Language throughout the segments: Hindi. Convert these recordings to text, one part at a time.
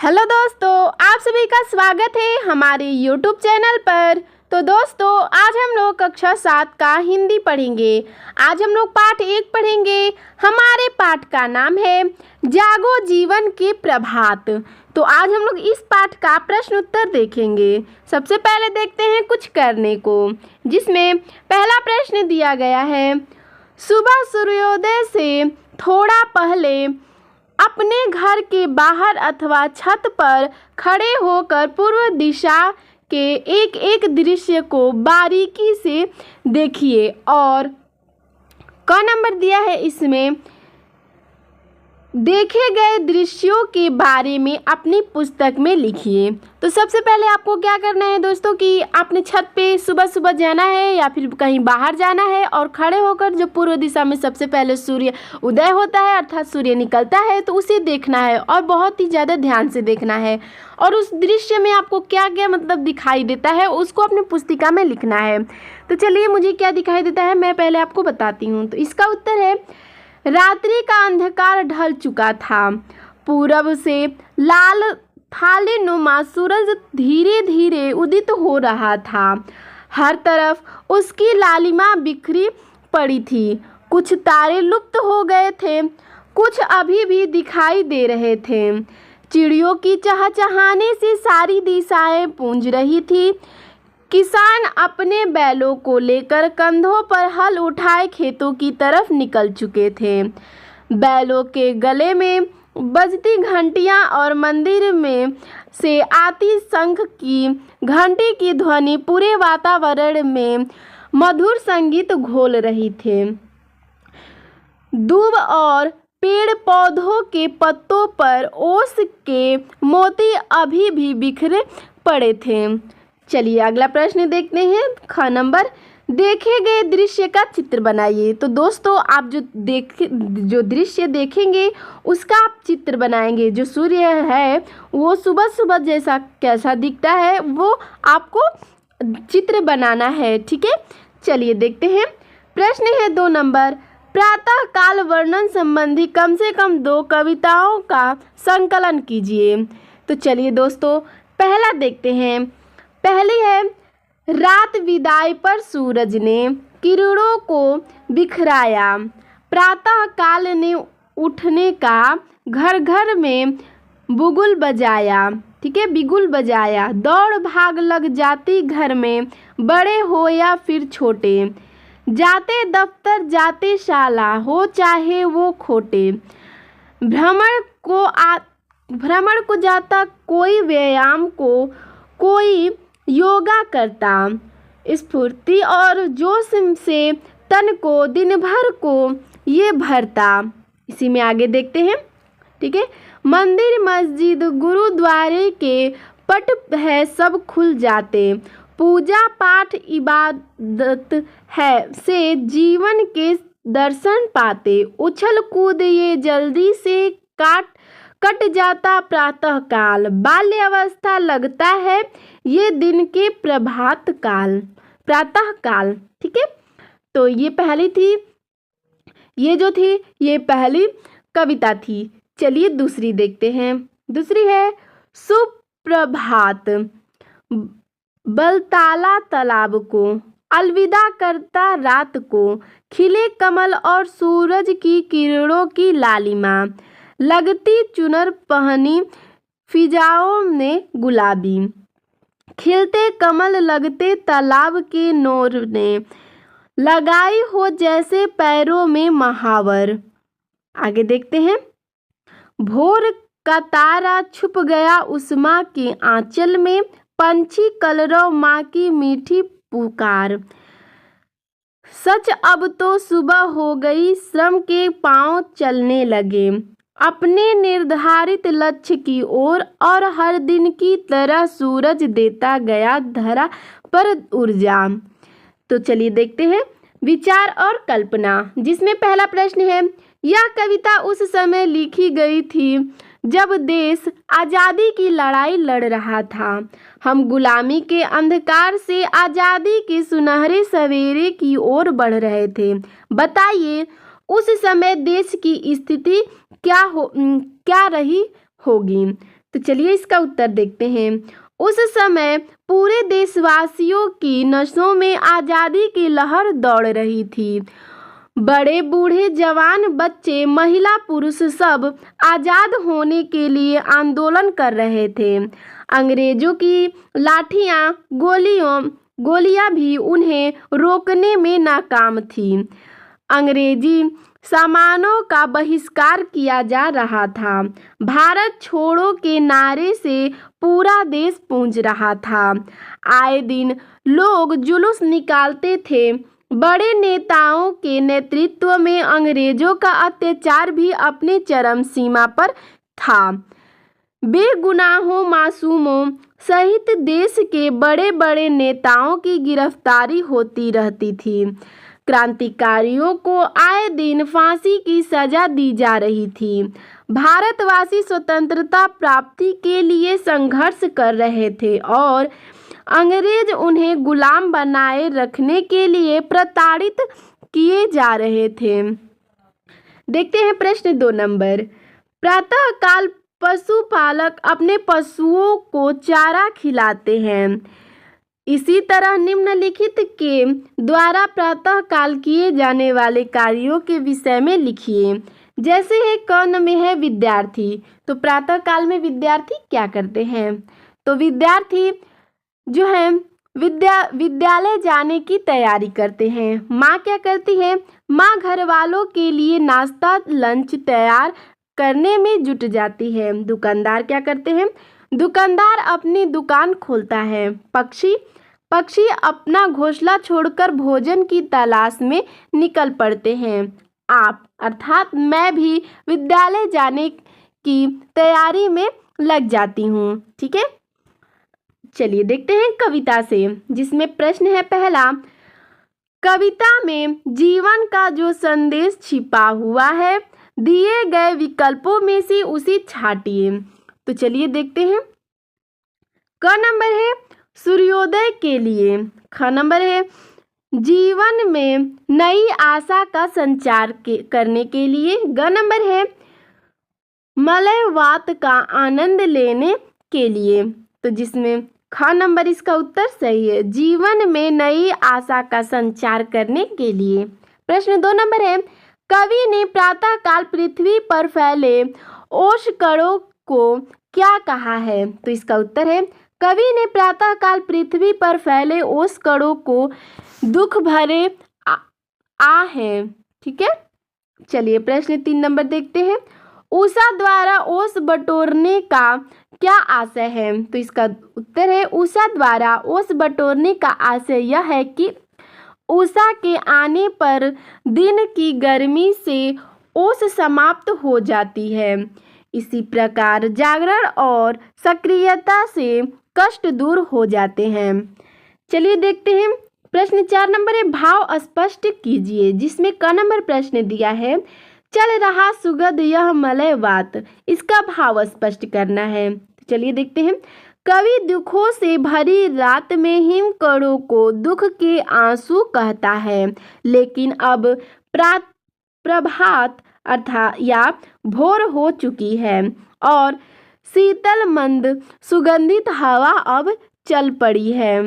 हेलो दोस्तों, आप सभी का स्वागत है हमारे YouTube चैनल पर। तो दोस्तों, आज हम लोग कक्षा 7 का हिंदी पढ़ेंगे। आज हम लोग पाठ 1 पढ़ेंगे। हमारे पाठ का नाम है जागो जीवन के प्रभात। तो आज हम लोग इस पाठ का प्रश्न उत्तर देखेंगे। सबसे पहले देखते हैं कुछ करने को, जिसमें पहला प्रश्न दिया गया है, सुबह सूर्योदय से थोड़ा पहले अपने घर के बाहर अथवा छत पर खड़े होकर पूर्व दिशा के एक एक दृश्य को बारीकी से देखिए और क नंबर दिया है इसमें देखे गए दृश्यों के बारे में अपनी पुस्तक में लिखिए। तो सबसे पहले आपको क्या करना है दोस्तों कि आपने छत पे सुबह सुबह जाना है या फिर कहीं बाहर जाना है और खड़े होकर जो पूर्व दिशा में सबसे पहले सूर्य उदय होता है अर्थात सूर्य निकलता है तो उसे देखना है और बहुत ही ज़्यादा ध्यान से देखना है। और उस दृश्य में आपको क्या क्या दिखाई देता है उसको अपनी पुस्तिका में लिखना है। तो चलिए, मुझे क्या दिखाई देता है मैं पहले आपको बताती हूँ। तो इसका उत्तर है, रात्रि का अंधकार ढल चुका था। पूरब से लाल थाली नुमा सूरज धीरे धीरे उदित हो रहा था। हर तरफ उसकी लालिमा बिखरी पड़ी थी। कुछ तारे लुप्त हो गए थे, कुछ अभी भी दिखाई दे रहे थे। चिड़ियों की चहचहाने से सारी दिशाएं गूंज रही थी। किसान अपने बैलों को लेकर कंधों पर हल उठाए खेतों की तरफ निकल चुके थे। बैलों के गले में बजती घंटियां और मंदिर में से आती शंख की घंटी की ध्वनि पूरे वातावरण में मधुर संगीत घोल रही थे। दूब और पेड़ पौधों के पत्तों पर ओस के मोती अभी भी बिखरे पड़े थे। चलिए अगला प्रश्न देखते हैं। ख नंबर, देखे गए दृश्य का चित्र बनाइए। तो दोस्तों, आप जो दृश्य देखेंगे उसका आप चित्र बनाएंगे। जो सूर्य है वो सुबह सुबह जैसा कैसा दिखता है वो आपको चित्र बनाना है, ठीक है। चलिए देखते हैं। प्रश्न है 2 नंबर, प्रातः काल वर्णन संबंधी कम से कम 2 कविताओं का संकलन कीजिए। तो चलिए दोस्तों, पहला देखते हैं। पहली है, रात विदाई पर सूरज ने किरणों को बिखराया। प्रातः काल ने उठने का घर घर में बुगुल बजाया, ठीक है, बिगुल बजाया। दौड़ भाग लग जाती घर में, बड़े हो या फिर छोटे। जाते दफ्तर जाते शाला, हो चाहे वो खोटे। भ्रमण को जाता कोई, व्यायाम को कोई योगा करता। स्फूर्ति और जोश से तन को दिन भर को ये भरता। इसी में आगे देखते हैं, ठीक है। मंदिर मस्जिद गुरुद्वारे के पट है सब खुल जाते। पूजा पाठ इबादत है से जीवन के दर्शन पाते। उछल कूद ये जल्दी से कट जाता प्रातः काल। बाल्य अवस्था लगता है ये दिन के प्रभात काल, प्रातः काल, ठीक है। तो ये पहली थी, ये पहली कविता थी। चलिए दूसरी देखते हैं। दूसरी है, सुप्रभात बलताला तालाब को, अलविदा करता रात को। खिले कमल और सूरज की किरणों की लालिमा, लगती चुनर पहनी फिजाओं ने गुलाबी। खिलते कमल लगते तालाब के नोर ने, लगाई हो जैसे पैरों में महावर। आगे देखते हैं। भोर का तारा छुप गया उस माँ के आंचल में, पंछी कलरव माँ की मीठी पुकार। सच अब तो सुबह हो गई, श्रम के पांव चलने लगे अपने निर्धारित लक्ष्य की ओर, और हर दिन की तरह सूरज देता गया धरा पर ऊर्जा। तो चलिए देखते हैं विचार और कल्पना, जिसमें पहला प्रश्न है, यह कविता उस समय लिखी गई थी जब देश आज़ादी की लड़ाई लड़ रहा था। हम गुलामी के अंधकार से आज़ादी के सुनहरे सवेरे की ओर बढ़ रहे थे। बताइए उस समय देश की स्थिति क्या रही होगी। तो चलिए इसका उत्तर देखते हैं। उस समय पूरे देशवासियों की नसों में आज़ादी की लहर दौड़ रही थी। बड़े बूढ़े जवान बच्चे महिला पुरुष सब आज़ाद होने के लिए आंदोलन कर रहे थे। अंग्रेजों की लाठियां गोलियां भी उन्हें रोकने में नाकाम थीं। अंग्रेजी सामानों का बहिष्कार किया जा रहा था। भारत छोड़ो के नारे से पूरा देश गूंज रहा था। आए दिन लोग जुलूस निकालते थे। बड़े नेताओं के नेतृत्व में अंग्रेजों का अत्याचार भी अपने चरम सीमा पर था। बेगुनाहों मासूमों सहित देश के बड़े बड़े नेताओं की गिरफ्तारी होती रहती थी। क्रांतिकारियों को आए दिन फांसी की सजा दी जा रही थी। भारतवासी स्वतंत्रता प्राप्ति के लिए संघर्ष कर रहे थे और अंग्रेज उन्हें गुलाम बनाए रखने के लिए प्रताड़ित किए जा रहे थे। देखते हैं प्रश्न 2 नंबर। प्रातःकाल पशुपालक अपने पशुओं को चारा खिलाते हैं। इसी तरह निम्नलिखित के द्वारा प्रातःकाल किए जाने वाले कार्यों के विषय में लिखिए। जैसे है क में है विद्यार्थी। तो प्रातःकाल में विद्यार्थी क्या करते हैं? तो विद्यार्थी जो है विद्यालय जाने की तैयारी करते हैं। माँ क्या करती है? माँ घर वालों के लिए नाश्ता लंच तैयार करने में जुट जाती है। दुकानदार क्या करते हैं? दुकानदार अपनी दुकान खोलता है। पक्षी अपना घोंसला छोड़कर भोजन की तलाश में निकल पड़ते हैं। आप अर्थात मैं भी विद्यालय जाने की तैयारी में लग जाती हूँ। ठीक है, चलिए देखते हैं कविता से, जिसमें प्रश्न है पहला। कविता में जीवन का जो संदेश छिपा हुआ है, दिए गए विकल्पों में से उसे छांटिए। तो चलिए देखते हैं। क नंबर है सूर्योदय के लिए। ख नंबर है जीवन में नई आशा का संचार करने के लिए। ग नंबर है मलयवात का आनंद लेने के लिए। तो जिसमें ख नंबर इसका उत्तर सही है, जीवन में नई आशा का संचार करने के लिए। प्रश्न 2 नंबर है कवि ने प्रातःकाल पृथ्वी पर फैले ओशकणों को क्या कहा है? तो इसका उत्तर है कवि ने प्रातःकाल पृथ्वी पर फैले ओशकणों को दुख भरे आ है। ठीक है, चलिए प्रश्न 3 नंबर देखते हैं। उषा द्वारा ओस बटोरने का क्या आशय है? तो इसका उत्तर है उषा द्वारा ओस बटोरने का आशय यह है कि उषा के आने पर दिन की गर्मी से ओस समाप्त हो जाती है। इसी प्रकार जागरण और सक्रियता से कष्ट दूर हो जाते हैं। चलिए देखते हैं प्रश्न 4 नंबर है भाव स्पष्ट कीजिए। जिसमें क नंबर प्रश्न दिया है चल रहा सुगंध यह मलयवात, इसका भाव स्पष्ट करना है। चलिए देखते हैं। कवि दुखों से भरी रात में हिमकणों को दुख के आंसू कहता है, लेकिन अब प्रभात अर्थात या भोर हो चुकी है और शीतल मंद सुगंधित हवा अब चल पड़ी है।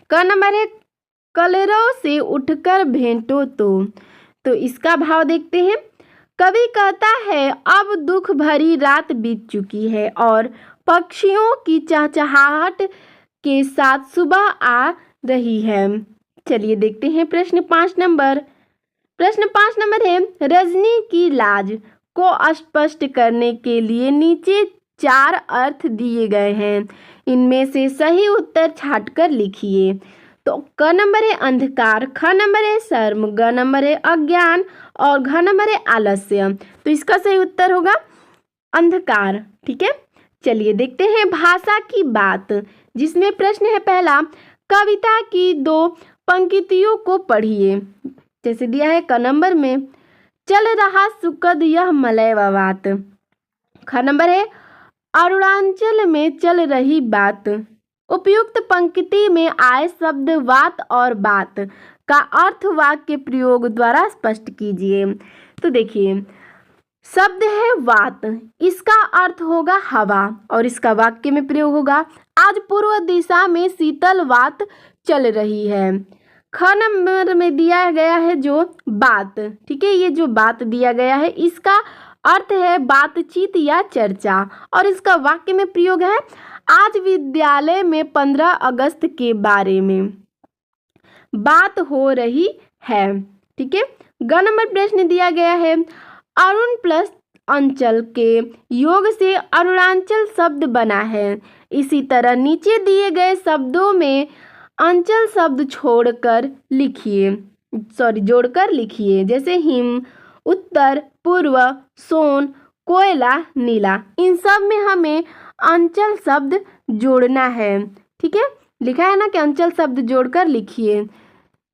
क नंबर है कलरव से उठकर भेंटो तो इसका भाव देखते हैं। कवि कहता है अब दुख भरी रात बीत चुकी है और पक्षियों की चहचहाहट के साथ सुबह आ रही है। चलिए देखते हैं प्रश्न 5 नंबर। प्रश्न 5 नंबर है रजनी की लाज को स्पष्ट करने के लिए नीचे 4 अर्थ दिए गए हैं। इनमें से सही उत्तर छांटकर लिखिए। तो क नंबर है अंधकार, ख नंबर है शर्म, ग नंबर है अज्ञान और घ नंबर है आलस्य। तो इसका सही उत्तर होगा अंधकार। ठीक है, चलिए देखते हैं भाषा की बात। जिसमें प्रश्न है पहला कविता की 2 पंक्तियों को पढ़िए। जैसे दिया है क नंबर में चल रहा सुगंध यह मलयवात। ख नंबर है अरुणाचल में चल रही बात। उपयुक्त पंक्ति में आए शब्द वात और बात का अर्थ वाक्य प्रयोग द्वारा स्पष्ट कीजिए। तो देखिए शब्द है वात, इसका अर्थ होगा हवा और इसका वाक्य में प्रयोग होगा आज पूर्व दिशा में शीतल वात चल रही है। ख नंबर में दिया गया है जो बात, ठीक है, ये जो बात दिया गया है इसका अर्थ है बातचीत या चर्चा और इसका वाक्य में प्रयोग है आज विद्यालय में 15 अगस्त के बारे में बात हो रही है। ठीक है, ग नंबर प्रश्न दिया गया है अरुण प्लस अंचल के योग से अरुणाचल शब्द बना है। इसी तरह नीचे दिए गए शब्दों में अंचल शब्द जोड़कर लिखिए जैसे हिम, उत्तर, पूर्व, सोन, कोयला, नीला। इन सब में हमें अंचल शब्द जोड़ना है। ठीक है, लिखा है ना कि अंचल शब्द जोड़कर लिखिए।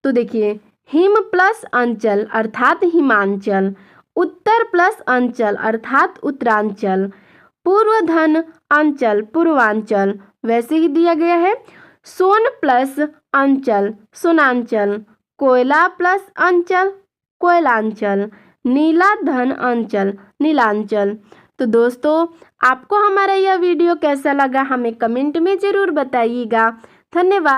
तो देखिए हिम प्लस अंचल अर्थात हिमांचल, उत्तर प्लस अंचल अर्थात उत्तरांचल, पूर्व धन अंचल पूर्वांचल वैसे ही दिया गया है। सोन प्लस अंचल सोनांचल, कोयला प्लस अंचल कोयलांचल, नीला धन अंचल नीलांचल। तो दोस्तों आपको हमारा यह वीडियो कैसा लगा हमें कमेंट में ज़रूर बताइएगा। धन्यवाद।